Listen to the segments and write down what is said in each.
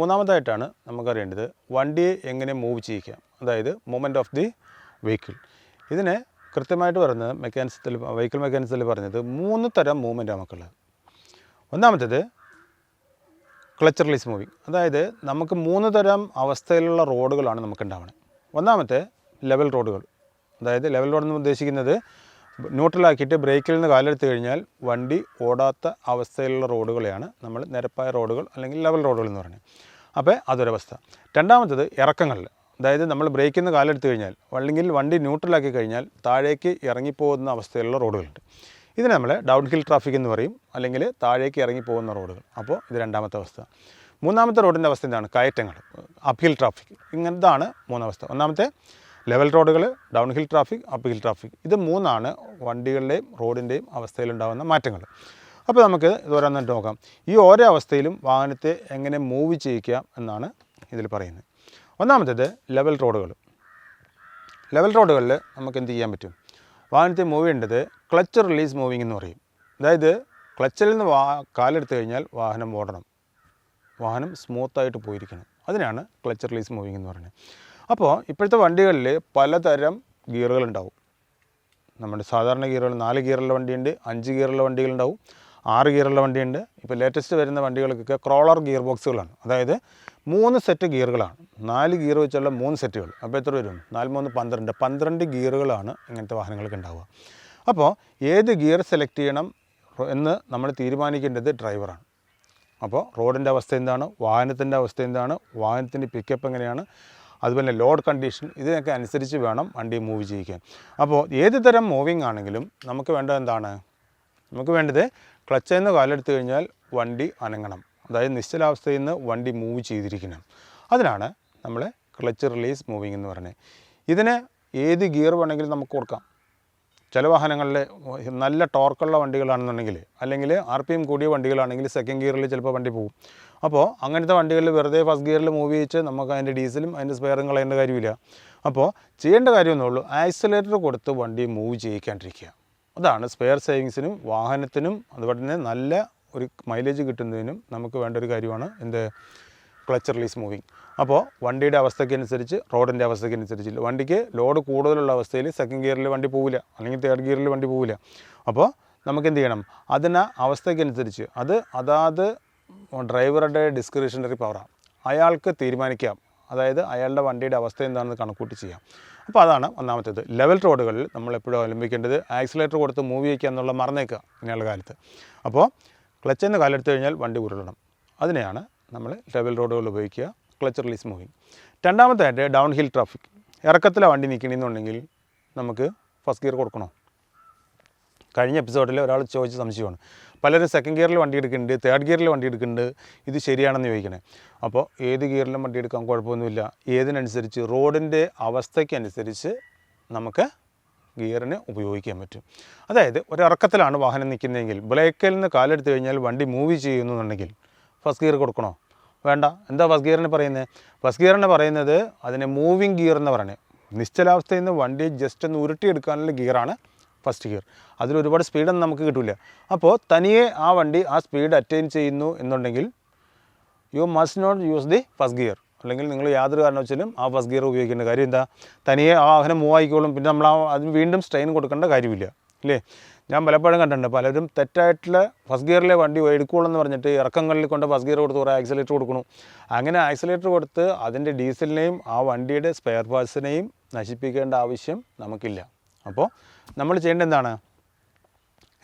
മൂന്നാമതായിട്ടാണ് നമുക്കറിയേണ്ടത് വണ്ടിയെ എങ്ങനെ മൂവ് ചെയ്യിക്കാം, അതായത് മൂവ്മെൻറ്റ് ഓഫ് ദി വെഹിക്കിൾ. ഇതിനെ കൃത്യമായിട്ട് പറയുന്നത് വെഹിക്കിൾ മെക്കാനിക്സിൽ പറഞ്ഞത് 3 തരം മൂവ്മെൻറ്റാണ് നമുക്കുള്ളത്. ഒന്നാമത്തേത് ക്ലച്ച് റിലീസ് മൂവിങ്, അതായത് നമുക്ക് 3 തരം അവസ്ഥയിലുള്ള റോഡുകളാണ് നമുക്ക് ഉണ്ടാവുന്നത്. ഒന്നാമത്തെ ലെവൽ റോഡുകൾ, അതായത് ലെവൽ റോഡ് എന്ന് ഉദ്ദേശിക്കുന്നത് ന്യൂട്രലാക്കിയിട്ട് ബ്രേക്കിൽ നിന്ന് കാലെടുത്ത് കഴിഞ്ഞാൽ വണ്ടി ഓടാത്ത അവസ്ഥയിലുള്ള റോഡുകളെയാണ് നമ്മൾ നിരപ്പായ റോഡുകൾ അല്ലെങ്കിൽ ലെവൽ റോഡുകൾ എന്ന് പറയുന്നത്. അപ്പോൾ അതൊരവസ്ഥ. രണ്ടാമത്തത് ഇറക്കങ്ങളിൽ, അതായത് നമ്മൾ ബ്രേക്കിൽ നിന്ന് കാലെടുത്ത് കഴിഞ്ഞാൽ അല്ലെങ്കിൽ വണ്ടി ന്യൂട്രലാക്കി കഴിഞ്ഞാൽ താഴേക്ക് ഇറങ്ങിപ്പോകുന്ന അവസ്ഥയിലുള്ള റോഡുകളുണ്ട്. ഇതിന് നമ്മൾ ഡൗൺ ഹിൽ ട്രാഫിക് എന്ന് പറയും, അല്ലെങ്കിൽ താഴേക്ക് ഇറങ്ങിപ്പോകുന്ന റോഡുകൾ. അപ്പോൾ ഇത് രണ്ടാമത്തെ അവസ്ഥ. മൂന്നാമത്തെ റോഡിൻ്റെ അവസ്ഥ എന്താണ്? കയറ്റങ്ങൾ, അപ്പ് ഹിൽ ട്രാഫിക്. ഇങ്ങനത്താണ് മൂന്നവസ്ഥ. ഒന്നാമത്തെ ലെവൽ റോഡുകൾ, down hill traffic, up hill traffic. ഇത് മൂന്നാണ് വണ്ടികളുടെയും റോഡിൻ്റെയും അവസ്ഥയിലുണ്ടാകുന്ന മാറ്റങ്ങൾ. അപ്പോൾ നമുക്ക് ഇത് ഓരോന്നിട്ട് നോക്കാം. ഈ ഓരോ അവസ്ഥയിലും വാഹനത്തെ എങ്ങനെ മൂവ് ചെയ്യിക്കാം എന്നാണ് ഇതിൽ പറയുന്നത്. ഒന്നാമത്തേത് ലെവൽ റോഡുകൾ. ലെവൽ റോഡുകളിൽ നമുക്ക് എന്ത് ചെയ്യാൻ പറ്റും? വാഹനത്തെ മൂവ് ചെയ്യേണ്ടത് ക്ലച്ച് റിലീസ് മൂവിങ് എന്ന് പറയും. അതായത് ക്ലച്ചിൽ നിന്ന് കാലെടുത്ത് കഴിഞ്ഞാൽ വാഹനം ഓടണം, വാഹനം സ്മൂത്തായിട്ട് പോയിരിക്കണം. അതിനാണ് ക്ലച്ച് റിലീസ് മൂവിങ് എന്ന് പറയുന്നത്. അപ്പോൾ ഇപ്പോഴത്തെ വണ്ടികളിൽ പലതരം ഗിയറുകളുണ്ടാവും. നമ്മുടെ സാധാരണ ഗിയറുകൾ 4 ഗിയറുള്ള വണ്ടിയുണ്ട്, 5 ഗിയറുള്ള വണ്ടികളുണ്ടാവും, 6 ഗിയറുള്ള വണ്ടിയുണ്ട്. ഇപ്പോൾ ലേറ്റസ്റ്റ് വരുന്ന വണ്ടികൾക്കൊക്കെ ക്രോളർ ഗിയർ ബോക്സുകളാണ്. അതായത് 3 സെറ്റ് ഗിയറുകളാണ്, 4 ഗിയർ വെച്ചുള്ള 3 സെറ്റുകൾ. അപ്പോൾ എത്ര വരും? 4 3 12 ഗിയറുകളാണ് ഇങ്ങനത്തെ വാഹനങ്ങൾക്ക് ഉണ്ടാവുക. അപ്പോൾ ഏത് ഗിയർ സെലക്ട് ചെയ്യണം എന്ന് നമ്മൾ തീരുമാനിക്കേണ്ടത് ഡ്രൈവറാണ്. അപ്പോൾ റോഡിൻ്റെ അവസ്ഥ എന്താണ്, വാഹനത്തിൻ്റെ അവസ്ഥ എന്താണ്, വാഹനത്തിൻ്റെ പിക്കപ്പ് എങ്ങനെയാണ്, അതുപോലെ ലോഡ് കണ്ടീഷൻ, ഇതിനൊക്കെ അനുസരിച്ച് വേണം വണ്ടി മൂവ് ചെയ്യിക്കാൻ. അപ്പോൾ ഏത് തരം മൂവിങ് ആണെങ്കിലും നമുക്ക് വേണ്ടത് എന്താണ്? നമുക്ക് വേണ്ടത് ക്ലച്ചിൽ നിന്ന് കാലെടുത്ത് കഴിഞ്ഞാൽ വണ്ടി അനങ്ങണം, അതായത് നിശ്ചലാവസ്ഥയിൽ നിന്ന് വണ്ടി മൂവ് ചെയ്തിരിക്കണം. അതിനാണ് നമ്മൾ ക്ലച്ച് റിലീസ് മൂവിങ് എന്ന് പറയുന്നത്. ഇതിന് ഏത് ഗിയർ വേണമെങ്കിലും നമുക്ക് കൊടുക്കാം. ചില വാഹനങ്ങളിൽ നല്ല ടോർക്കുള്ള വണ്ടികളാണെന്നുണ്ടെങ്കിൽ, അല്ലെങ്കിൽ RPM കൂടിയ വണ്ടികളാണെങ്കിൽ സെക്കൻഡ് ഗിയറിൽ ചിലപ്പോൾ വണ്ടി പോകും. അപ്പോൾ അങ്ങനത്തെ വണ്ടികളിൽ വെറുതെ ഫസ്റ്റ് ഗിയറിൽ മൂവ് ചെയ്യിച്ച് നമുക്ക് അതിൻ്റെ ഡീസലും അതിൻ്റെ സ്പെയറും കളയേണ്ട കാര്യമില്ല. അപ്പോൾ ചെയ്യേണ്ട കാര്യമൊന്നുള്ളൂ, ആക്സിലറേറ്റർ കൊടുത്ത് വണ്ടി മൂവ് ചെയ്യിക്കാണ്ടിരിക്കുക. അതാണ് സ്പെയർ സേവിങ്സിനും വാഹനത്തിനും അതുപോലെ തന്നെ നല്ല ഒരു മൈലേജ് കിട്ടുന്നതിനും നമുക്ക് വേണ്ട ഒരു കാര്യമാണ് എന്ത്? Clutch release moving. അപ്പോൾ വണ്ടിയുടെ അവസ്ഥയ്ക്കനുസരിച്ച്, റോഡിൻ്റെ അവസ്ഥയ്ക്കനുസരിച്ച്, വണ്ടിക്ക് ലോഡ് കൂടുതലുള്ള അവസ്ഥയിൽ സെക്കൻഡ് ഗിയറിൽ വണ്ടി പോവില്ല, അല്ലെങ്കിൽ തേർഡ് ഗിയറിൽ വണ്ടി പോവില്ല. അപ്പോൾ നമുക്ക് എന്ത് ചെയ്യണം? അതിന് അവസ്ഥയ്ക്കനുസരിച്ച് അതാത് ഡ്രൈവറുടെ ഡിസ്ക്രിഷണറി പവറാണ്, അയാൾക്ക് തീരുമാനിക്കാം. അതായത് അയാളുടെ വണ്ടിയുടെ അവസ്ഥ എന്താണെന്ന് കണക്കൂട്ടി ചെയ്യാം. അപ്പോൾ അതാണ് ഒന്നാമത്തേത്. ലെവൽ റോഡുകളിൽ നമ്മളെപ്പോഴും അവലംബിക്കേണ്ടത് ആക്സിലേറ്റർ കൊടുത്ത് മൂവ് ചെയ്യിക്കുക എന്നുള്ള മറന്നേക്കുക ഇങ്ങനെയുള്ള കാലത്ത്. അപ്പോൾ ക്ലച്ചിൽ നിന്ന് കാലെടുത്ത് കഴിഞ്ഞാൽ വണ്ടി ഉരുളണം. അതിനെയാണ് നമ്മൾ ലെവൽ റോഡുകൾ ഉപയോഗിക്കുക, ക്ലച്ച് റിലീസ് മൂവിങ്. രണ്ടാമത്തായിട്ട് ഡൗൺ ഹിൽ ട്രാഫിക്. ഇറക്കത്തിലെ വണ്ടി നിൽക്കണമെന്നുണ്ടെങ്കിൽ നമുക്ക് ഫസ്റ്റ് ഗിയർ കൊടുക്കണോ? കഴിഞ്ഞ എപ്പിസോഡിൽ ഒരാൾ ചോദിച്ച സംശയമാണ്. പലരും സെക്കൻഡ് ഗിയറിൽ വണ്ടി എടുക്കുന്നുണ്ട്, തേർഡ് ഗിയറിൽ വണ്ടി എടുക്കുന്നുണ്ട്, ഇത് ശരിയാണെന്ന് ചോദിക്കണേ. അപ്പോൾ ഏത് ഗിയറിലും വണ്ടി എടുക്കാൻ കുഴപ്പമൊന്നുമില്ല. ഏതിനനുസരിച്ച്, റോഡിൻ്റെ അവസ്ഥയ്ക്കനുസരിച്ച് നമുക്ക് ഗിയറിന് ഉപയോഗിക്കാൻ പറ്റും. അതായത് ഒരു ഇറക്കത്തിലാണ് വാഹനം നിൽക്കുന്നതെങ്കിൽ, ബ്രേക്കിൽ നിന്ന് കാലെടുത്ത് കഴിഞ്ഞാൽ വണ്ടി മൂവ് ചെയ്യുന്നുണ്ടെങ്കിൽ ഫസ്റ്റ് ഗിയർ കൊടുക്കണോ? വേണ്ട. എന്താ ഫസ്റ്റ് ഗിയറിന് പറയുന്നത്? ഫസ്റ്റ് ഗിയറിന് പറയുന്നത് അതിനെ മൂവിങ് ഗിയർ എന്ന് പറയുന്നത്. നിശ്ചലാവസ്ഥയിൽ നിന്ന് വണ്ടി ജസ്റ്റ് ഒന്ന് ഉരുട്ടിയെടുക്കാനുള്ള ഗിയറാണ് ഫസ്റ്റ് ഗിയർ. അതിൽ ഒരുപാട് സ്പീഡൊന്നും നമുക്ക് കിട്ടില്ല. അപ്പോൾ തനിയെ ആ വണ്ടി ആ സ്പീഡ് അറ്റൈൻ ചെയ്യുന്നു എന്നുണ്ടെങ്കിൽ you must not use the first gear. അല്ലെങ്കിൽ നിങ്ങൾ യാതൊരു കാരണവശാലും ആ ഫസ്റ്റ് ഗിയർ ഉപയോഗിക്കേണ്ട കാര്യം എന്താ? തനിയെ ആ വാഹനം മൂവ് ആയിക്കോളും. പിന്നെ നമ്മൾ അതിന് വീണ്ടും സ്ട്രെയിൻ കൊടുക്കേണ്ട കാര്യമില്ല, അല്ലേ? ഞാൻ പലപ്പോഴും കണ്ടിട്ടുണ്ട്, പലരും തെറ്റായിട്ടുള്ള ഫസ്റ്റ് ഗിയറിലെ വണ്ടി എടുക്കുകയുള്ളൂ എന്ന് പറഞ്ഞിട്ട് ഇറക്കങ്ങളിൽ കൊണ്ട് ഫസ്റ്റ് ഗിയർ കൊടുത്ത് കുറേ ആക്സിലേറ്റർ കൊടുക്കണം. അങ്ങനെ ആക്സിലേറ്റർ കൊടുത്ത് അതിൻ്റെ ഡീസലിനെയും ആ വണ്ടിയുടെ സ്പെയർ പാർട്സിനെയും നശിപ്പിക്കേണ്ട ആവശ്യം നമുക്കില്ല. അപ്പോൾ നമ്മൾ ചെയ്യേണ്ടത് എന്താണ്?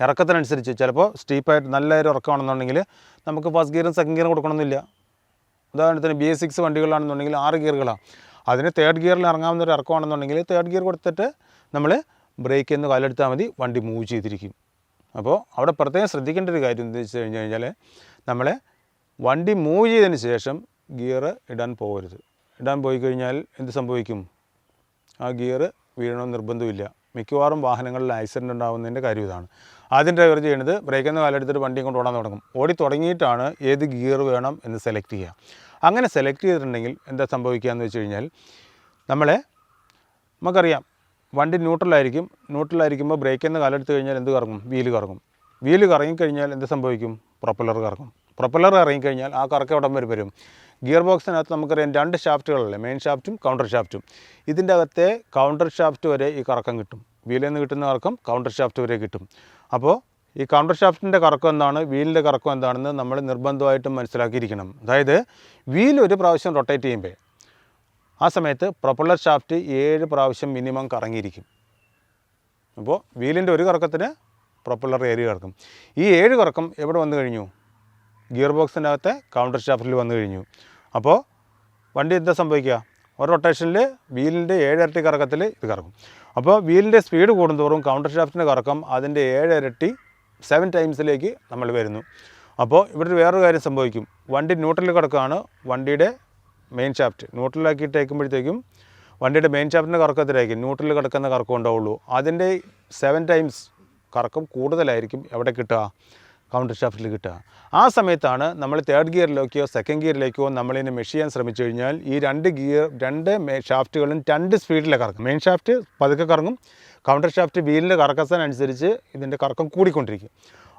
ഇറക്കത്തിനനുസരിച്ച്, ചിലപ്പോൾ സ്റ്റീപ്പായിട്ട് നല്ലൊരു ഇറക്കമാണെന്നുണ്ടെങ്കിൽ നമുക്ക് ഫസ്റ്റ് ഗിയറും സെക്കൻഡ് ഗിയറും കൊടുക്കണമെന്നില്ല. ഉദാഹരണത്തിന് BS6 വണ്ടികളാണെന്നുണ്ടെങ്കിൽ 6 ഗിയറുകളാണ്. അതിന് തേർഡ് ഗിയറിൽ ഇറങ്ങാവുന്നൊരു ഇറക്കമാണെന്നുണ്ടെങ്കിൽ തേർഡ് ഗിയർ കൊടുത്തിട്ട് നമ്മൾ ബ്രേക്കിൽ നിന്ന് കാലെടുത്താൽ മതി, വണ്ടി മൂവ് ചെയ്തിരിക്കും. അപ്പോൾ അവിടെ പ്രത്യേകം ശ്രദ്ധിക്കേണ്ട ഒരു കാര്യം എന്താ വെച്ച് കഴിഞ്ഞാൽ, നമ്മൾ വണ്ടി മൂവ് ചെയ്തതിന് ശേഷം ഗിയർ ഇടാൻ പോകരുത്. ഇടാൻ പോയി കഴിഞ്ഞാൽ എന്ത് സംഭവിക്കും? ആ ഗിയർ വീഴണമെന്ന് നിർബന്ധമില്ല. മിക്കവാറും വാഹനങ്ങളിൽ ആക്സിഡൻ്റ് ഉണ്ടാകുന്നതിൻ്റെ കാര്യം ഇതാണ്. ആദ്യം ഡ്രൈവർ ചെയ്യേണ്ടത് ബ്രേക്കിൽ നിന്ന് കാലെടുത്തിട്ട് വണ്ടിയും കൊണ്ട് ഓടാൻ തുടങ്ങും. ഓടി തുടങ്ങിയിട്ടാണ് ഏത് ഗിയർ വേണം എന്ന് സെലക്ട് ചെയ്യുക. അങ്ങനെ സെലക്ട് ചെയ്തിട്ടുണ്ടെങ്കിൽ എന്താ സംഭവിക്കുക എന്ന് വെച്ച് കഴിഞ്ഞാൽ, നമുക്കറിയാം വണ്ടി ന്യൂട്രലായിരിക്കുമ്പോൾ ബ്രേക്കിൽ നിന്ന് കാലെടുത്ത് കഴിഞ്ഞാൽ എന്ത് കറങ്ങും? വീല് കറങ്ങും. വീല് കറങ്ങിക്കഴിഞ്ഞാൽ എന്ത് സംഭവിക്കും? പ്രൊപ്പല്ലർ കറങ്ങും. പ്രൊപ്പല്ലർ ഇറങ്ങിക്കഴിഞ്ഞാൽ ആ കറക്കം എവിടം വരെ വരും? ഗിയർ ബോക്സിനകത്ത് നമുക്കറിയാം 2 ഷാഫ്റ്റുകളല്ലേ, മെയിൻ ഷാഫ്റ്റും കൗണ്ടർ ഷാഫ്റ്റും. ഇതിൻ്റെ അകത്തെ കൗണ്ടർ ഷാഫ്റ്റ് വരെ ഈ കറക്കം കിട്ടും. വീലിൽ നിന്ന് കിട്ടുന്ന കറക്കം കൗണ്ടർ ഷാഫ്റ്റ് വരെ കിട്ടും. അപ്പോൾ ഈ കൗണ്ടർ ഷാഫ്റ്റിൻ്റെ കറക്കം എന്താണ്, വീലിൻ്റെ കറക്കം എന്താണെന്ന് നമ്മൾ നിർബന്ധമായിട്ടും മനസ്സിലാക്കിയിരിക്കണം. അതായത് വീൽ ഒരു പ്രാവശ്യം റൊട്ടേറ്റ് ചെയ്യുമ്പോൾ ആ സമയത്ത് പ്രൊപ്പല്ലർ ഷാഫ്റ്റ് 7 പ്രാവശ്യം മിനിമം കറങ്ങിയിരിക്കും. അപ്പോൾ വീലിൻ്റെ ഒരു കറക്കത്തിന് പ്രൊപ്പല്ലർ 7 കറക്കും. ഈ 7 കറക്കം എവിടെ വന്നു കഴിഞ്ഞു? ഗിയർ ബോക്സിൻ്റെ അകത്തെ കൗണ്ടർ ഷാഫ്റ്റിൽ വന്നു കഴിഞ്ഞു. അപ്പോൾ വണ്ടി എന്താ സംഭവിക്കുക? ഒരു റൊട്ടേഷനിൽ വീലിൻ്റെ 7 ഇരട്ടി കറക്കത്തിൽ ഇത് കറക്കും. അപ്പോൾ വീലിൻ്റെ സ്പീഡ് കൂടുന്തോറും കൗണ്ടർ ഷാഫ്റ്റിൻ്റെ കറക്കം അതിൻ്റെ 7 ഇരട്ടി 7 ടൈംസിലേക്ക് നമ്മൾ വരുന്നു. അപ്പോൾ ഇവിടെ വേറൊരു കാര്യം സംഭവിക്കും. വണ്ടി ന്യൂട്രലിൽ കിടക്കുകയാണ്, വണ്ടിയുടെ മെയിൻ ഷാഫ്റ്റ് ന്യൂട്രലാക്കിയിട്ടേക്കുമ്പോഴത്തേക്കും വണ്ടിയുടെ മെയിൻ ഷാഫ്റ്റിൻ്റെ കറക്കത്തിലായിരിക്കും ന്യൂട്രലിൽ കിടക്കുന്ന കറക്കം ഉണ്ടാവുള്ളൂ. അതിൻ്റെ 7 ടൈംസ് കറക്കം കൂടുതലായിരിക്കും എവിടെ കിട്ടുക? കൗണ്ടർ ഷാഫ്റ്റിൽ കിട്ടുക. ആ സമയത്താണ് നമ്മൾ തേർഡ് ഗിയറിലേക്കോ സെക്കൻഡ് ഗിയറിലേക്കോ നമ്മളിതിനെ മെഷ് ചെയ്യാൻ ശ്രമിച്ചു കഴിഞ്ഞാൽ ഈ 2 ഷാഫ്റ്റുകളും 2 സ്പീഡിലെ കറക്കും. മെയിൻ ഷാഫ്റ്റ് പതുക്കെ കറങ്ങും, കൗണ്ടർ ഷാഫ്റ്റ് വീലിൻ്റെ കറക്കത്തിനനുസരിച്ച് ഇതിൻ്റെ കറക്കം കൂടിക്കൊണ്ടിരിക്കും.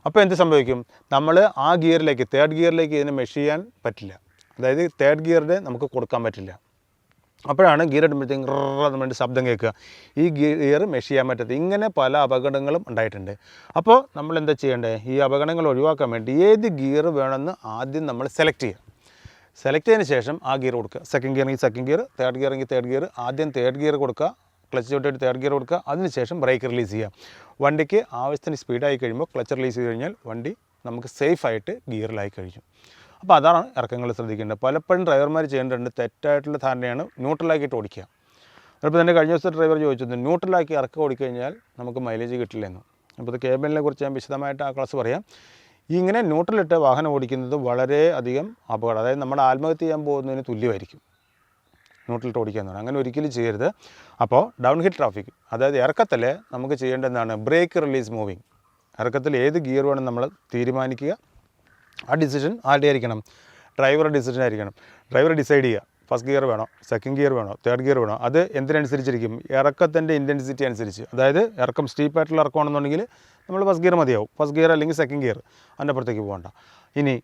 അപ്പോൾ എന്ത് സംഭവിക്കും? നമ്മൾ ആ ഗിയറിലേക്ക് തേർഡ് ഗിയറിലേക്ക് ഇതിനെ മെഷ് ചെയ്യാൻ പറ്റില്ല. അതായത് തേർഡ് ഗിയറിന് നമുക്ക് കൊടുക്കാൻ പറ്റില്ല. അപ്പോഴാണ് ഗിയർ ഇടുമ്പോഴത്തേക്കും നമ്മുടെ ശബ്ദം കേൾക്കുക. ഈ ഗിയർ മെഷ് ചെയ്യാൻ പറ്റത്തില്ല. ഇങ്ങനെ പല അപകടങ്ങളും ഉണ്ടായിട്ടുണ്ട്. അപ്പോൾ നമ്മൾ എന്താ ചെയ്യേണ്ടത്? ഈ അപകടങ്ങൾ ഒഴിവാക്കാൻ വേണ്ടി ഏത് ഗിയർ വേണമെന്ന് ആദ്യം നമ്മൾ സെലക്ട് ചെയ്യുക. സെലക്ട് ചെയ്തതിന് ശേഷം ആ ഗിയർ കൊടുക്കുക. സെക്കൻഡ് ഗിയറെങ്കിൽ സെക്കൻഡ് ഗിയർ, തേർഡ് ഗിയറെങ്കിൽ തേർഡ് ഗിയർ. ആദ്യം തേർഡ് ഗിയർ കൊടുക്കുക, ക്ലച്ച് ചവിട്ടിയിട്ട് തേർഡ് ഗിയർ കൊടുക്കുക. അതിനുശേഷം ബ്രേക്ക് റിലീസ് ചെയ്യുക. വണ്ടിക്ക് ആവശ്യത്തിന് സ്പീഡായി കഴിയുമ്പോൾ ക്ലച്ച് റിലീസ് ചെയ്ത് കഴിഞ്ഞാൽ വണ്ടി നമുക്ക് സേഫായിട്ട് ഗിയറിലായി കഴിഞ്ഞു. അപ്പോൾ അതാണ് ഇറക്കങ്ങൾ ശ്രദ്ധിക്കേണ്ടത്. പലപ്പോഴും ഡ്രൈവർമാർ ചെയ്യേണ്ടതുണ്ട് തെറ്റായിട്ടുള്ള ധാരണയാണ് ന്യൂട്രലാക്കിയിട്ട് ഓടിക്കുക. അപ്പോൾ തന്നെ കഴിഞ്ഞ ദിവസത്തെ ഡ്രൈവർ ചോദിച്ചത് ന്യൂട്രലാക്കി ഇറക്കം ഓടിക്കഴിഞ്ഞാൽ നമുക്ക് മൈലേജ് കിട്ടില്ലെന്ന്. അപ്പോൾ ഇത് കേബിനെ കുറിച്ച് ഞാൻ വിശദമായിട്ട് ആ ക്ലാസ് പറയാം. ഇങ്ങനെ ന്യൂട്രലിട്ട് വാഹനം ഓടിക്കുന്നത് വളരെ അധികം അപകടം, അതായത് നമ്മൾ ആത്മഹത്യ ചെയ്യാൻ പോകുന്നതിന് തുല്യമായിരിക്കും ന്യൂട്രലിട്ട് ഓടിക്കുക എന്ന് പറഞ്ഞാൽ. അങ്ങനെ ഒരിക്കലും ചെയ്യരുത്. അപ്പോൾ ഡൗൺ ഹിൽ ട്രാഫിക്, അതായത് ഇറക്കത്തിൽ നമുക്ക് ചെയ്യേണ്ടതാണ് ബ്രേക്ക് റിലീസ് മൂവിങ്. ഇറക്കത്തിൽ ഏത് ഗിയർ വേണം നമ്മൾ തീരുമാനിക്കുക. ആ ഡിസിഷൻ ആരുടെ ആയിരിക്കണം? ഡ്രൈവറുടെ ഡിസിഷൻ ആയിരിക്കണം. ഡ്രൈവർ ഡിസൈഡ് ചെയ്യുക ഫസ്റ്റ് ഗിയർ വേണോ, സെക്കൻഡ് ഗിയർ വേണോ, തേർഡ് ഗിയർ വേണോ. അത് എന്തിനനുസരിച്ചിരിക്കും? ഇറക്കത്തിൻ്റെ ഇൻറ്റൻസിറ്റി അനുസരിച്ച്. അതായത് ഇറക്കം സ്റ്റീപ്പായിട്ടുള്ള ഇറക്കമാണെന്നുണ്ടെങ്കിൽ നമ്മൾ ഫസ്റ്റ് ഗിയർ മതിയാവും. ഫസ്റ്റ് ഗിയർ അല്ലെങ്കിൽ സെക്കൻഡ് ഗിയർ, അതിൻ്റെ അപ്പുറത്തേക്ക് പോകണ്ട. ഇനി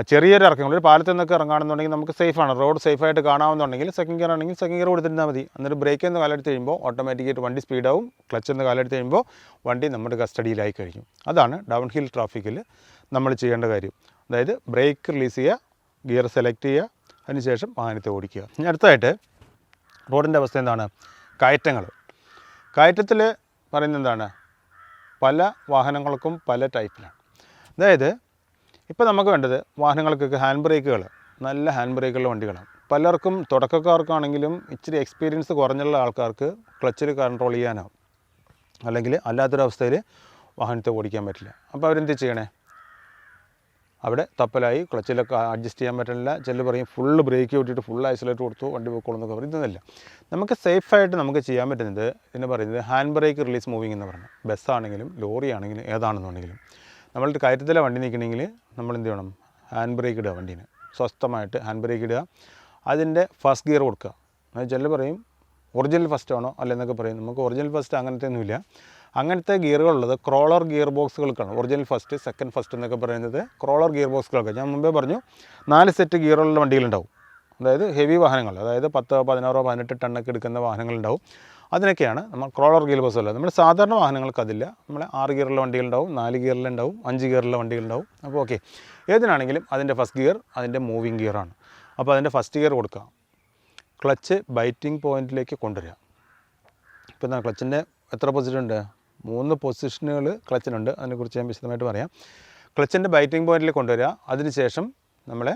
ചെറിയൊരു ഇറക്കങ്ങൾ, ഒരു പാലത്തിൽ നിന്നൊക്കെ ഇറങ്ങുകയാണെന്നുണ്ടെങ്കിൽ നമുക്ക് സേഫാണ്, റോഡ് സേഫായിട്ട് കാണാമെന്നുണ്ടെങ്കിൽ സെക്കൻഡ് ഗിയർ ആണെങ്കിൽ സെക്കൻഡ് ഗിയർ കൊടുത്തിരുന്നാൽ മതി. എന്നിട്ട് ബ്രേക്ക് എന്ന് കാലെടുത്ത് കഴിയുമ്പോൾ ഓട്ടോമാറ്റിക്കായിട്ട് വണ്ടി സ്പീഡാവും. ക്ലച്ച് എന്ന് കാലെടുത്ത് കഴിയുമ്പോൾ വണ്ടി നമ്മുടെ കസ്റ്റഡിയിലായി കഴിഞ്ഞു. അതാണ് ഡൗൺ ഹിൽ ട്രാഫിക്കിൽ നമ്മൾ ചെയ്യേണ്ട കാര്യം. അതായത് ബ്രേക്ക് റിലീസ് ചെയ്യുക, ഗിയർ സെലക്ട് ചെയ്യുക, അതിനുശേഷം വാഹനത്തെ ഓടിക്കുക. ഇനി അടുത്തതായിട്ട് റോഡിൻ്റെ അവസ്ഥ എന്താണ്? കയറ്റങ്ങൾ. കയറ്റത്തിൽ പറയുന്നത് എന്താണ്? പല വാഹനങ്ങൾക്കും പല ടൈപ്പിലാണ്. അതായത് ഇപ്പോൾ നമുക്ക് വേണ്ടത് വാഹനങ്ങൾക്കൊക്കെ ഹാൻഡ് ബ്രേക്കുകൾ, നല്ല ഹാൻഡ് ബ്രേക്കുള്ള വണ്ടികളാണ്. പലർക്കും തുടക്കക്കാർക്കാണെങ്കിലും ഇച്ചിരി എക്സ്പീരിയൻസ് കുറഞ്ഞുള്ള ആൾക്കാർക്ക് ക്ലച്ചിൽ കൺട്രോൾ ചെയ്യാനാവും, അല്ലെങ്കിൽ അല്ലാത്തൊരവസ്ഥയിൽ വാഹനത്തെ ഓടിക്കാൻ പറ്റില്ല. അപ്പോൾ അവരെന്ത് ചെയ്യണേ? അവിടെ തപ്പലായി, ക്ലച്ചിലൊക്കെ അഡ്ജസ്റ്റ് ചെയ്യാൻ പറ്റില്ല. ചില പറയും ഫുള്ള് ബ്രേക്ക് വിട്ടിട്ട് ഫുൾ ഐസൊലേറ്റ് കൊടുത്തു വണ്ടി പോയിക്കോളെന്നൊക്കെ പറയും. ഇതൊന്നുമില്ല. നമുക്ക് സേഫായിട്ട് നമുക്ക് ചെയ്യാൻ പറ്റുന്നത് ഇതിന് പറയുന്നത് ഹാൻഡ് ബ്രേക്ക് റിലീസ് മൂവിങ് എന്ന് പറഞ്ഞാൽ. ബസ്സാണെങ്കിലും ലോറി ആണെങ്കിലും ഏതാണെന്നുണ്ടെങ്കിലും നമ്മളുടെ കയറ്റത്തിലെ വണ്ടി നിൽക്കണമെങ്കിൽ നമ്മൾ എന്ത് ചെയ്യണം? ഹാൻഡ് ബ്രേക്ക് ഇടുക. വണ്ടീന് സ്വസ്ഥമായിട്ട് ഹാൻഡ് ബ്രേക്ക് ഇടുക. അതിൻ്റെ ഫസ്റ്റ് ഗിയർ കൊടുക്കുക. ചിലർ പറയും ഒറിജിനൽ ഫസ്റ്റ് ആണോ അല്ലെന്നൊക്കെ പറയും. നമുക്ക് ഒറിജിനൽ ഫസ്റ്റ് അങ്ങനത്തെ ഒന്നുമില്ല. അങ്ങനത്തെ ഗിയറുകളുള്ളത് ക്രോളർ ഗിയർ ബോക്സുകൾക്കാണ്. ഒറിജിനൽ ഫസ്റ്റ്, സെക്കൻഡ് ഫസ്റ്റ് എന്നൊക്കെ പറയുന്നത് ക്രോളർ ഗിയർ ബോക്സുകൾക്ക്. ഞാൻ മുമ്പേ പറഞ്ഞു 4 സെറ്റ് ഗിയറുള്ള വണ്ടികളുണ്ടാവും. അതായത് ഹെവി വാഹനങ്ങൾ, അതായത് 10, 16, 18 ടണ്ണൊക്കെ എടുക്കുന്ന വാഹനങ്ങളുണ്ടാവും. അതിനൊക്കെയാണ് നമ്മൾ ക്രോളർ ഗിയർ ബോക്സ് ഉള്ളത്. നമ്മൾ സാധാരണ വാഹനങ്ങൾക്ക് അതില്ല. നമ്മൾ 6 ഗിയറുള്ള വണ്ടികളുണ്ടാവും, 4 ഗിയറിലുണ്ടാവും, 5 ഗിയറുള്ള വണ്ടികളുണ്ടാവും. അപ്പോൾ ഓക്കെ, ഏതിനാണെങ്കിലും അതിൻ്റെ ഫസ്റ്റ് ഗിയർ അതിൻ്റെ മൂവിങ് ഗിയറാണ്. അപ്പോൾ അതിൻ്റെ ഫസ്റ്റ് ഗിയർ കൊടുക്കുക. ക്ലച്ച് ബൈറ്റിംഗ് പോയിൻറ്റിലേക്ക് കൊണ്ടുവരിക. ഇപ്പോൾ എന്താ ക്ലച്ചിൻ്റെ എത്ര പൊസിഷൻ ഉണ്ട്? 3 പൊസിഷനുകൾ ക്ലച്ചിനുണ്ട്. അതിനെക്കുറിച്ച് ഞാൻ വിശദമായിട്ട് പറയാം. ക്ലച്ചിൻ്റെ ബൈറ്റിംഗ് പോയിൻറ്റിൽ കൊണ്ടുവരിക. അതിനുശേഷം നമ്മളെ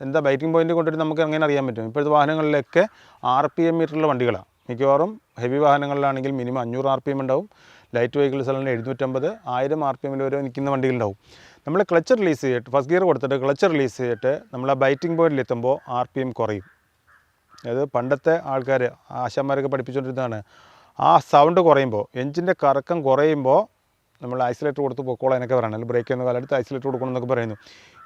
എന്താ ബൈറ്റിംഗ് പോയിൻറ്റ് കൊണ്ടുവരും നമുക്ക് എങ്ങനെ അറിയാൻ പറ്റും? ഇപ്പോഴത്തെ വാഹനങ്ങളിലൊക്കെ RPM മീറ്ററുള്ള വണ്ടികളാണ്. മിക്കവാറും ഹെവി വാഹനങ്ങളിലാണെങ്കിൽ മിനിമം 500 RPM ഉണ്ടാവും. ലൈറ്റ് വെഹിക്കിൾസ് അല്ലെങ്കിൽ 750, 1000 RPM വരെ നിൽക്കുന്ന വണ്ടികളുണ്ടാവും. നമ്മൾ ക്ലച്ച് റിലീസ് ചെയ്തിട്ട് ഫസ്റ്റ് ഗിയർ കൊടുത്തിട്ട് ക്ലച്ച് റിലീസ് ചെയ്തിട്ട് നമ്മൾ ആ ബൈറ്റിംഗ് പോയിൻറ്റിൽ എത്തുമ്പോൾ RPM കുറയും. അതായത് പണ്ടത്തെ ആൾക്കാർ ആശാന്മാരൊക്കെ പഠിപ്പിച്ചുകൊണ്ടിരുന്നതാണ്. ആ സൗണ്ട് കുറയുമ്പോൾ, എഞ്ചിൻ്റെ കറക്കം കുറയുമ്പോൾ നമ്മൾ ഐസൊലേറ്റർ കൊടുത്ത് പൊക്കോളാം എന്നൊക്കെ പറയണം. അല്ലെങ്കിൽ ബ്രേക്ക് എന്ന കാലത്ത് ഐസൊലേറ്റർ കൊടുക്കണം എന്നൊക്കെ പറയുന്നു.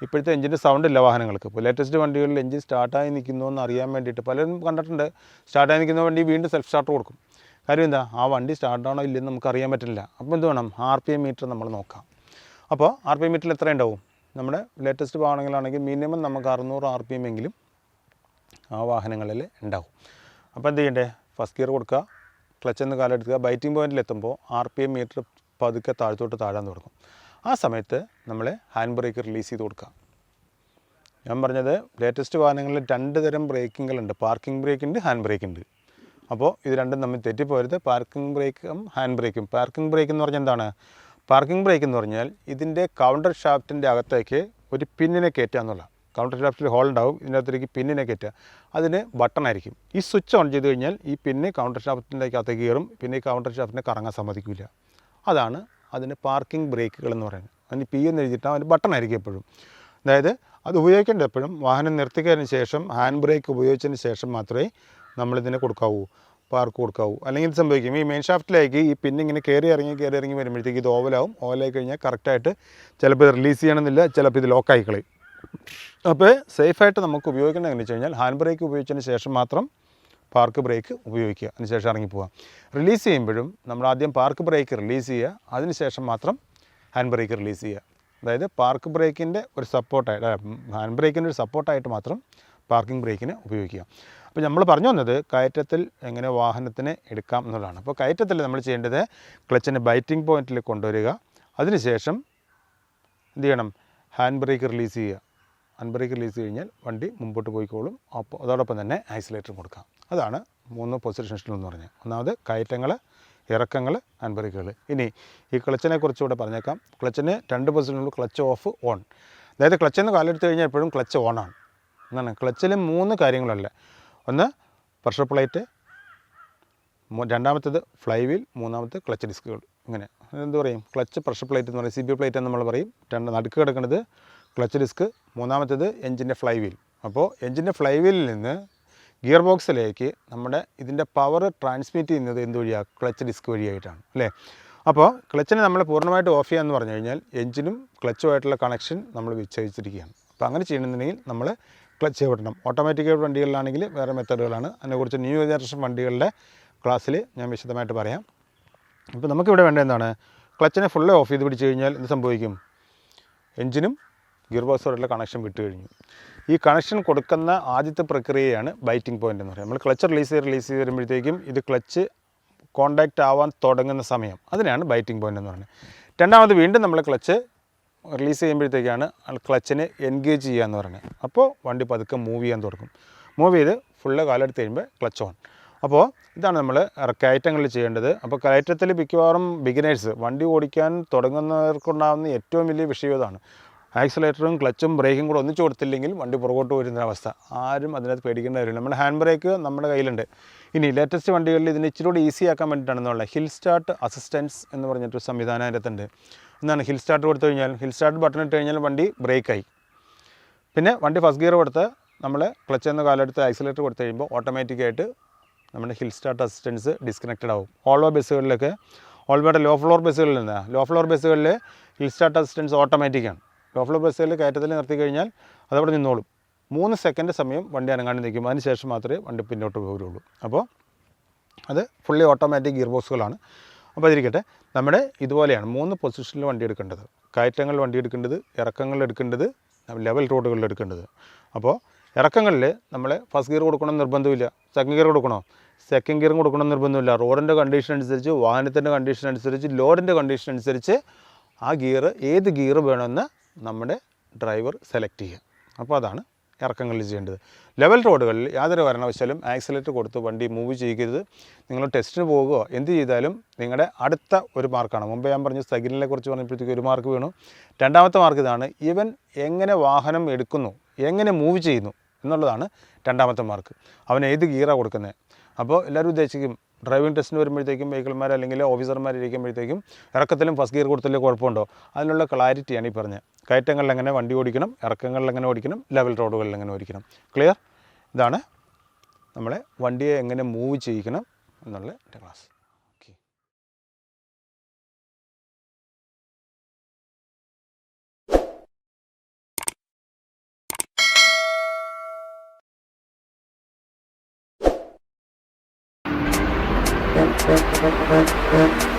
ഇപ്പോഴത്തെ എഞ്ചിൻ്റെ സൗണ്ട് ഇല്ല വാഹനങ്ങൾക്ക്. ഇപ്പോൾ ലേറ്റസ്റ്റ് വണ്ടികളിൽ എഞ്ചിൻ സ്റ്റാർട്ടായി നിൽക്കുന്നു എന്ന് അറിയാൻ വേണ്ടിയിട്ട് പലരും കണ്ടിട്ടുണ്ട്. സ്റ്റാർട്ടായി നിൽക്കുന്ന വണ്ടി വീണ്ടും സെൽഫ് സ്റ്റാർട്ടർ കൊടുക്കും. കാര്യം എന്താ? ആ വണ്ടി സ്റ്റാർട്ടാണോ ഇല്ലെന്ന് നമുക്ക് അറിയാൻ പറ്റില്ല. അപ്പോൾ എന്ത് വേണം? RPM മീറ്റർ നമ്മൾ നോക്കാം. അപ്പോൾ RPM മീറ്ററിൽ എത്ര ഉണ്ടാവും? നമ്മുടെ ലേറ്റസ്റ്റ് വാഹനങ്ങളാണെങ്കിൽ മിനിമം നമുക്ക് 600 RPM എങ്കിലും ആ വാഹനങ്ങളിൽ ഉണ്ടാവും. അപ്പോൾ എന്ത് ചെയ്യണ്ടേ? ഫസ്റ്റ് ഗിയർ കൊടുക്കുക, ക്ലച്ചെന്ന് കാലെടുക്കുക, ബൈറ്റിംഗ് പോയിൻറ്റിലെത്തുമ്പോൾ RPM മീറ്റർ പതുക്കെ താഴത്തോട്ട് താഴാൻ തുടങ്ങും. ആ സമയത്ത് നമ്മൾ ഹാൻഡ് ബ്രേക്ക് റിലീസ് ചെയ്ത് കൊടുക്കുക. ഞാൻ പറഞ്ഞത് ലേറ്റസ്റ്റ് വാഹനങ്ങളിൽ 2 തരം ബ്രേക്കിങ്ങുകളുണ്ട്. പാർക്കിംഗ് ബ്രേക്ക് ഉണ്ട്, ഹാൻഡ് ബ്രേക്ക് ഉണ്ട്. അപ്പോൾ ഇത് രണ്ടും തമ്മിൽ തെറ്റിപ്പോരുത്. പാർക്കിംഗ് ബ്രേക്കും ഹാൻഡ് ബ്രേക്കും. പാർക്കിംഗ് ബ്രേക്ക് എന്ന് പറഞ്ഞാൽ എന്താണ്? പാർക്കിംഗ് ബ്രേക്ക് എന്ന് പറഞ്ഞാൽ ഇതിൻ്റെ കൗണ്ടർ ഷാഫ്റ്റിൻ്റെ അകത്തേക്ക് ഒരു പിന്നിനെ കയറ്റുക എന്നുള്ള. കൗണ്ടർ ഷാഫ്റ്റിൽ ഹോൾ ഉണ്ടാവും, ഇതിൻ്റെ അകത്തേക്ക് പിന്നിനെ കയറ്റുക. അതിന് ബട്ടണായിരിക്കും. ഈ സ്വിച്ച് ഓൺ ചെയ്ത് കഴിഞ്ഞാൽ ഈ പിന്ന് കൗണ്ടർ ഷാഫ്റ്റിൻ്റെ അകത്തേക്ക് കയറും. പിന്നെ ഈ കൗണ്ടർ ഷാഫ്റ്റിനെ കറങ്ങാൻ സമ്മതിക്കില്ല. അതാണ് അതിന് പാർക്കിംഗ് ബ്രേക്കുകൾ എന്ന് പറയുന്നത്. അതിന് P എന്ന് എഴുതിയിട്ട് അതിന് ബട്ടണായിരിക്കും എപ്പോഴും. അതായത് അത് ഉപയോഗിക്കേണ്ട എപ്പോഴും വാഹനം നിർത്തിക്കതിന് ശേഷം ഹാൻഡ് ബ്രേക്ക് ഉപയോഗിച്ചതിന് ശേഷം മാത്രമേ നമ്മളിതിനെ കൊടുക്കാവൂ, പാർക്ക് കൊടുക്കാവൂ. അല്ലെങ്കിൽ ഇത് സംഭവിക്കും, ഈ മെയിൻ ഷാഫ്റ്റിലേക്ക് ഈ പിന്നിങ്ങനെ കയറി ഇറങ്ങി വരുമ്പോഴത്തേക്ക് ഇത് ഓവലാവും. ഓവലായി കഴിഞ്ഞാൽ കറക്റ്റായിട്ട് ചിലപ്പോൾ ഇത് റിലീസ് ചെയ്യണമെന്നില്ല, ചിലപ്പോൾ ഇത് ലോക്കായി കളയും. അപ്പോൾ സേഫായിട്ട് നമുക്ക് ഉപയോഗിക്കേണ്ടത് എങ്ങനെ വെച്ച് കഴിഞ്ഞാൽ ഹാൻഡ് ബ്രേക്ക് ഉപയോഗിച്ചതിന് ശേഷം മാത്രം പാർക്ക് ബ്രേക്ക് ഉപയോഗിക്കുക, അതിനുശേഷം ഇറങ്ങിപ്പോവാം. റിലീസ് ചെയ്യുമ്പോഴും നമ്മൾ ആദ്യം പാർക്ക് ബ്രേക്ക് റിലീസ് ചെയ്യുക, അതിനുശേഷം മാത്രം ഹാൻഡ് ബ്രേക്ക് റിലീസ് ചെയ്യുക. അതായത് പാർക്ക് ബ്രേക്കിൻ്റെ ഒരു സപ്പോർട്ടായിട്ട്, ഹാൻഡ് ബ്രേക്കിൻ്റെ ഒരു സപ്പോർട്ടായിട്ട് മാത്രം പാർക്കിംഗ് ബ്രേക്കിന് ഉപയോഗിക്കുക. അപ്പോൾ നമ്മൾ പറഞ്ഞു വന്നത് കയറ്റത്തിൽ എങ്ങനെ വാഹനത്തിനെ എടുക്കാം എന്നുള്ളതാണ്. അപ്പോൾ കയറ്റത്തിൽ നമ്മൾ ചെയ്യേണ്ടത് ക്ലച്ചിൻ്റെ ബൈറ്റിംഗ് പോയിൻറ്റിൽ കൊണ്ടുവരിക, അതിനുശേഷം എന്ത് ചെയ്യണം? ഹാൻഡ് ബ്രേക്ക് റിലീസ് ചെയ്യുക. ഹാൻഡ് ബ്രേക്ക് റിലീസ് കഴിഞ്ഞാൽ വണ്ടി മുമ്പോട്ട് പോയിക്കോളും. അപ്പോൾ അതോടൊപ്പം തന്നെ ആക്സിലേറ്റർ കൊടുക്കാം. അതാണ് 3 പൊസിഷൻസ് എന്ന് പറഞ്ഞാൽ. ഒന്നാമത് കയറ്റങ്ങൾ, ഇറക്കങ്ങൾ, ഹാൻഡ് ബ്രേക്കുകൾ. ഇനി ഈ ക്ലച്ചിനെ കുറിച്ചുകൂടെ പറഞ്ഞേക്കാം. ക്ലച്ചിന് 2 പൊസിഷനുള്ളൂ, ക്ലച്ച് ഓഫ്, ഓൺ. അതായത് ക്ലച്ചെന്ന് കാലെടുത്ത് കഴിഞ്ഞാൽ എപ്പോഴും ക്ലച്ച് ഓണാണ് എന്നാണ്. ക്ലച്ചിൽ 3 കാര്യങ്ങളല്ല. ഒന്ന് പ്രഷർ പ്ലേറ്റ്, രണ്ടാമത്തേത് ഫ്ലൈ വീൽ, മൂന്നാമത്തെ ക്ലച്ച് ഡിസ്കുകൾ. ഇങ്ങനെ എന്ത് പറയും? ക്ലച്ച് പ്രഷർ പ്ലേറ്റ് എന്ന് പറയും, CB പ്ലേറ്റ് എന്ന് നമ്മൾ പറയും. നടുക്ക് കിടക്കുന്നത് ക്ലച്ച് ഡിസ്ക്, മൂന്നാമത്തേത് എഞ്ചിൻ്റെ ഫ്ലൈ വീൽ. അപ്പോൾ എഞ്ചിൻ്റെ ഫ്ലൈ വീലിൽ നിന്ന് ഗിയർ ബോക്സിലേക്ക് നമ്മുടെ ഇതിൻ്റെ പവർ ട്രാൻസ്മിറ്റ് ചെയ്യുന്നത് എന്ത് വഴിയാണ്? ക്ലച്ച് ഡിസ്ക് വഴിയായിട്ടാണ്, അല്ലേ? അപ്പോൾ ക്ലച്ചിനെ നമ്മൾ പൂർണ്ണമായിട്ട് ഓഫ് ചെയ്യാന്ന് പറഞ്ഞു കഴിഞ്ഞാൽ എഞ്ചിനും ക്ലച്ചുമായിട്ടുള്ള കണക്ഷൻ നമ്മൾ വിച്ഛേദിച്ചിരിക്കുകയാണ്. അപ്പോൾ അങ്ങനെ ചെയ്യണമെന്നുണ്ടെങ്കിൽ നമ്മൾ ക്ലച്ച് വിടണം. ഓട്ടോമാറ്റിക് വണ്ടികളിലാണെങ്കിൽ വേറെ മെത്തേഡുകളാണ്. അതിനെക്കുറിച്ച് ന്യൂ ജനറേഷൻ വണ്ടികളുടെ ക്ലാസ്സിൽ ഞാൻ വിശദമായിട്ട് പറയാം. ഇപ്പോൾ നമുക്കിവിടെ വേണ്ട എന്താണ്? ക്ലച്ചിനെ ഫുള്ള് ഓഫ് ചെയ്ത് പിടിച്ച് കഴിഞ്ഞാൽ എന്ത് സംഭവിക്കും? എഞ്ചിനും ഗിയർ ബോക്സോടുള്ള കണക്ഷൻ വിട്ട് കഴിഞ്ഞു. ഈ കണക്ഷൻ കൊടുക്കുന്ന ആദ്യത്തെ പ്രക്രിയയാണ് ബൈറ്റിംഗ് പോയിൻ്റ് എന്ന് പറയുന്നത്. നമ്മൾ ക്ലച്ച് റിലീസ് ചെയ്ത് വരുമ്പോഴത്തേക്കും ഇത് ക്ലച്ച് കോണ്ടാക്റ്റ് ആവാൻ തുടങ്ങുന്ന സമയം, അതിനാണ് ബൈറ്റിംഗ് പോയിൻ്റ് എന്ന് പറയുന്നത്. രണ്ടാമത് വീണ്ടും നമ്മൾ ക്ലച്ച് റിലീസ് ചെയ്യുമ്പോഴത്തേക്കാണ് ക്ലച്ചിനെ എൻഗേജ് ചെയ്യുക എന്ന് പറയുന്നത്. അപ്പോൾ വണ്ടി പതുക്കെ മൂവ് ചെയ്യാൻ തുടങ്ങും. മൂവ് ചെയ്ത് ഫുള്ള് കാലെടുത്ത് കഴിയുമ്പോൾ ക്ലച്ച് ഓൺ. അപ്പോൾ ഇതാണ് നമ്മൾ കയറ്റങ്ങളിൽ ചെയ്യേണ്ടത്. അപ്പോൾ കയറ്റത്തിൽ മിക്കവാറും ബിഗിനേഴ്സ് വണ്ടി ഓടിക്കാൻ തുടങ്ങുന്നവർക്കുണ്ടാകുന്ന ഏറ്റവും വലിയ വിഷയം ഇതാണ്. ആക്സിലേറ്ററും ക്ലച്ചും ബ്രേക്കും കൂടെ ഒന്നിച്ച് കൊടുത്തില്ലെങ്കിൽ വണ്ടി പുറകോട്ട് വരുന്ന അവസ്ഥ. ആരും അതിനകത്ത് പേടിക്കേണ്ട കാര്യമില്ല. നമ്മുടെ ഹാൻഡ് ബ്രേക്ക് നമ്മുടെ കയ്യിലുണ്ട്. ഇനി ലേറ്റസ്റ്റ് വണ്ടികളിൽ ഇതിന് ഇച്ചിരി കൂടി ഈസി ആക്കാൻ വേണ്ടിയിട്ടാണെന്നുള്ള ഹിൽ സ്റ്റാർട്ട് അസിസ്റ്റൻസ് എന്ന് പറഞ്ഞിട്ടൊരു സംവിധാനം അതിനകത്തുണ്ട്. എന്താണ് ഹിൽ സ്റ്റാർട്ട് കൊടുത്തു കഴിഞ്ഞാൽ, ഹിൽ സ്റ്റാർട്ട് ബട്ടൺ ഇട്ട് കഴിഞ്ഞാൽ വണ്ടി ബ്രേക്കായി. പിന്നെ വണ്ടി ഫസ്റ്റ് ഗിയർ കൊടുത്ത് നമ്മൾ ക്ലച്ച് എന്ന കാലെടുത്ത് ആക്സിലേറ്റർ കൊടുത്തു കഴിയുമ്പോൾ ഓട്ടോമാറ്റിക്കായിട്ട് നമ്മുടെ ഹിൽ സ്റ്റാർട്ട് അസിസ്റ്റൻസ് ഡിസ്കണക്റ്റഡ് ആവും. ഓൾവോ ബസ്സുകളിലൊക്കെ, ഓൾവോയുടെ ലോ ഫ്ലോർ ബസ്സുകളിൽ നിന്നാണ്, ലോ ഫ്ലോർ ബസ്സുകളിൽ ഹിൽ സ്റ്റാർട്ട് അസിസ്റ്റൻസ് ഓട്ടോമാറ്റിക്കാണ്. ലോ ഫ്ലോർ ബസ്സുകളിൽ കയറ്റത്തിൽ നിർത്തി കഴിഞ്ഞാൽ അതവിടെ നിന്നോളും. 3 സെക്കൻഡ് സമയം വണ്ടി അനങ്ങാണ്ട് നിൽക്കും. അതിന് ശേഷം മാത്രമേ വണ്ടി പിന്നോട്ട് പോരുള്ളൂ. അപ്പോൾ അത് ഫുള്ളി ഓട്ടോമാറ്റിക് ഗിയർ ബോക്സുകളാണ്. അപ്പോൾ അതിരിക്കട്ടെ, നമ്മുടെ ഇതുപോലെയാണ് 3 പൊസിഷനിൽ വണ്ടി എടുക്കേണ്ടത്. കയറ്റങ്ങളിൽ വണ്ടി എടുക്കേണ്ടത്, ഇറക്കങ്ങളിൽ എടുക്കേണ്ടത്, ലെവൽ റോഡുകളിൽ എടുക്കേണ്ടത്. അപ്പോൾ ഇറക്കങ്ങളിൽ നമ്മൾ ഫസ്റ്റ് ഗിയർ കൊടുക്കണം നിർബന്ധമില്ല. സെക്കൻഡ് ഗിയർ കൊടുക്കണോ? സെക്കൻഡ് ഗിയറും കൊടുക്കണം നിർബന്ധമില്ല. റോഡിൻ്റെ കണ്ടീഷൻ അനുസരിച്ച്, വാഹനത്തിൻ്റെ കണ്ടീഷൻ അനുസരിച്ച്, ലോഡിൻ്റെ കണ്ടീഷൻ അനുസരിച്ച് ആ ഗിയർ, ഏത് ഗിയർ വേണമെന്ന് നമ്മുടെ ഡ്രൈവർ സെലക്ട് ചെയ്യുക. അപ്പോൾ അതാണ് ഇറക്കങ്ങളിൽ ചെയ്യേണ്ടത്. ലെവൽ റോഡുകളിൽ യാതൊരു കാരണവശാലും ആക്സിലേറ്റർ കൊടുത്ത് വണ്ടി മൂവ് ചെയ്യരുത്. നിങ്ങൾ ടെസ്റ്റിന് പോകുകയോ എന്ത് ചെയ്താലും നിങ്ങളുടെ അടുത്ത ഒരു മാർക്കാണ്. മുമ്പ് ഞാൻ പറഞ്ഞു സിഗ്നലിനെ കുറിച്ച് പറഞ്ഞപ്പോഴത്തേക്ക് 1 മാർക്ക് വീണു. രണ്ടാമത്തെ മാർക്ക് ഇതാണ്, ഇവൻ എങ്ങനെ വാഹനം എടുക്കുന്നു, എങ്ങനെ മൂവ് ചെയ്യുന്നു എന്നുള്ളതാണ് രണ്ടാമത്തെ മാർക്ക്. അവൻ ഏത് ഗിയറാണ് കൊടുക്കുന്നത്. അപ്പോൾ എല്ലാവരും ഉദ്ദേശിക്കും ഡ്രൈവിംഗ് ടെസ്റ്റിന് വരുമ്പോഴത്തേക്കും വെഹിക്കിൾമാർ അല്ലെങ്കിൽ ഓഫീസർമാരിരിക്കുമ്പോഴത്തേക്കും ഇറക്കത്തിലും ഫസ്റ്റ് ഗിയർ കൊടുത്തല്ലേ കുഴപ്പമുണ്ടോ? അതിനുള്ള ക്ലാരിറ്റിയാണ് ഈ പറഞ്ഞത്. കയറ്റങ്ങളിൽ എങ്ങനെ വണ്ടി ഓടിക്കണം, ഇറക്കങ്ങളിൽ എങ്ങനെ ഓടിക്കണം, ലെവൽ റോഡുകളിൽ എങ്ങനെ ഓടിക്കണം. ക്ലിയർ? ഇതാണ് നമ്മളെ വണ്ടിയെ എങ്ങനെ മൂവ് ചെയ്യിക്കണം എന്നുള്ള എൻ്റെ ക്ലാസ്. Okay.